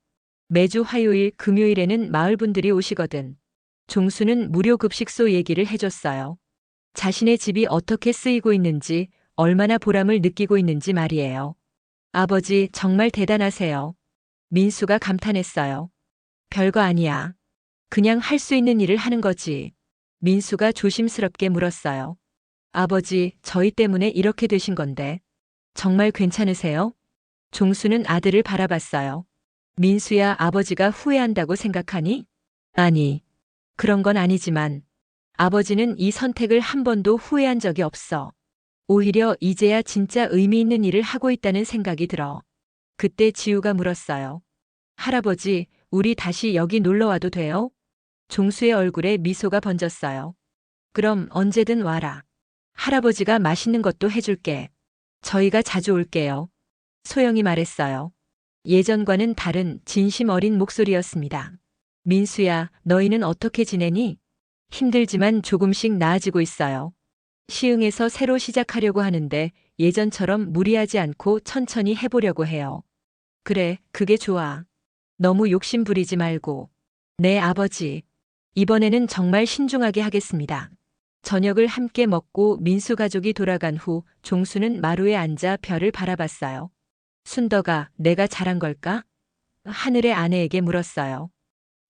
A: 매주 화요일, 금요일에는 마을 분들이 오시거든. 종수는 무료 급식소 얘기를 해줬어요. 자신의 집이 어떻게 쓰이고 있는지, 얼마나 보람을 느끼고 있는지 말이에요. 아버지, 정말 대단하세요. 민수가 감탄했어요. 별거 아니야. 그냥 할 수 있는 일을 하는 거지. 민수가 조심스럽게 물었어요. 아버지, 저희 때문에 이렇게 되신 건데. 정말 괜찮으세요? 종수는 아들을 바라봤어요. 민수야, 아버지가 후회한다고 생각하니? 아니, 그런 건 아니지만 아버지는 이 선택을 한 번도 후회한 적이 없어. 오히려 이제야 진짜 의미 있는 일을 하고 있다는 생각이 들어. 그때 지우가 물었어요. 할아버지, 우리 다시 여기 놀러 와도 돼요? 종수의 얼굴에 미소가 번졌어요. 그럼 언제든 와라. 할아버지가 맛있는 것도 해줄게. 저희가 자주 올게요. 소영이 말했어요. 예전과는 다른 진심 어린 목소리였습니다. 민수야, 너희는 어떻게 지내니? 힘들지만 조금씩 나아지고 있어요. 시흥에서 새로 시작하려고 하는데 예전처럼 무리하지 않고 천천히 해보려고 해요. 그래, 그게 좋아. 너무 욕심 부리지 말고. 네, 아버지. 이번에는 정말 신중하게 하겠습니다. 저녁을 함께 먹고 민수 가족이 돌아간 후 종수는 마루에 앉아 별을 바라봤어요. 순덕아, 내가 잘한 걸까? 하늘의 아내에게 물었어요.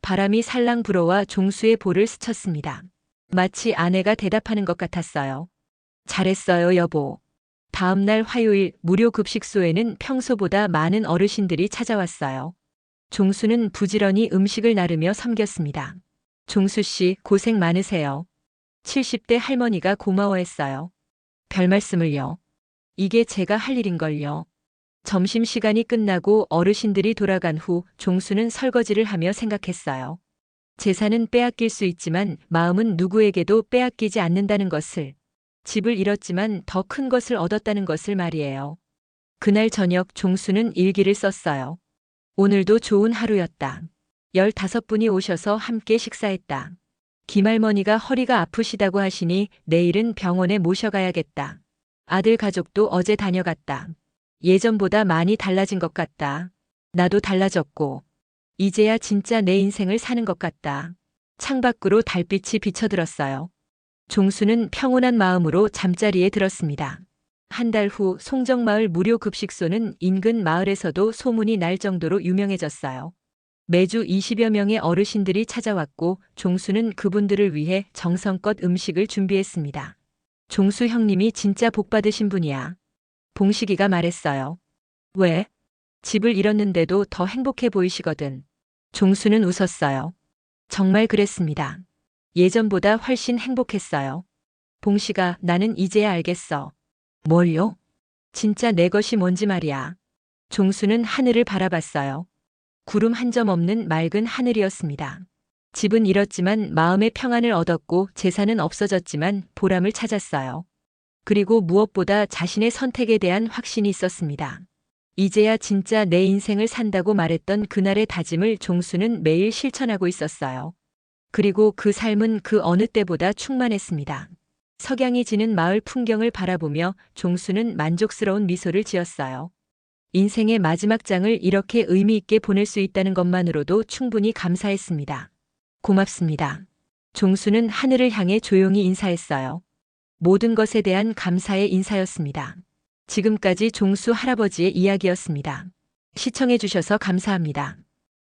A: 바람이 살랑 불어와 종수의 볼을 스쳤습니다. 마치 아내가 대답하는 것 같았어요. 잘했어요, 여보. 다음 날 화요일 무료 급식소에는 평소보다 많은 어르신들이 찾아왔어요. 종수는 부지런히 음식을 나르며 섬겼습니다. 종수 씨, 고생 많으세요. 70대 할머니가 고마워했어요. 별 말씀을요. 이게 제가 할 일인걸요. 점심시간이 끝나고 어르신들이 돌아간 후 종수는 설거지를 하며 생각했어요. 재산은 빼앗길 수 있지만 마음은 누구에게도 빼앗기지 않는다는 것을. 집을 잃었지만 더 큰 것을 얻었다는 것을 말이에요. 그날 저녁 종수는 일기를 썼어요. 오늘도 좋은 하루였다. 15분이 오셔서 함께 식사했다. 김할머니가 허리가 아프시다고 하시니 내일은 병원에 모셔가야겠다. 아들 가족도 어제 다녀갔다. 예전보다 많이 달라진 것 같다. 나도 달라졌고, 이제야 진짜 내 인생을 사는 것 같다. 창밖으로 달빛이 비쳐들었어요. 종수는 평온한 마음으로 잠자리에 들었습니다. 한 달 후 송정마을 무료 급식소는 인근 마을에서도 소문이 날 정도로 유명해졌어요. 매주 20여 명의 어르신들이 찾아왔고 종수는 그분들을 위해 정성껏 음식을 준비했습니다. 종수 형님이 진짜 복 받으신 분이야. 봉식이가 말했어요. 왜? 집을 잃었는데도 더 행복해 보이시거든. 종수는 웃었어요. 정말 그랬습니다. 예전보다 훨씬 행복했어요. 봉식아, 나는 이제야 알겠어. 뭘요? 진짜 내 것이 뭔지 말이야. 종수는 하늘을 바라봤어요. 구름 한 점 없는 맑은 하늘이었습니다. 집은 잃었지만 마음의 평안을 얻었고 재산은 없어졌지만 보람을 찾았어요. 그리고 무엇보다 자신의 선택에 대한 확신이 있었습니다. 이제야 진짜 내 인생을 산다고 말했던 그날의 다짐을 종수는 매일 실천하고 있었어요. 그리고 그 삶은 그 어느 때보다 충만했습니다. 석양이 지는 마을 풍경을 바라보며 종수는 만족스러운 미소를 지었어요. 인생의 마지막 장을 이렇게 의미 있게 보낼 수 있다는 것만으로도 충분히 감사했습니다. 고맙습니다. 종수는 하늘을 향해 조용히 인사했어요. 모든 것에 대한 감사의 인사였습니다. 지금까지 종수 할아버지의 이야기였습니다. 시청해 주셔서 감사합니다.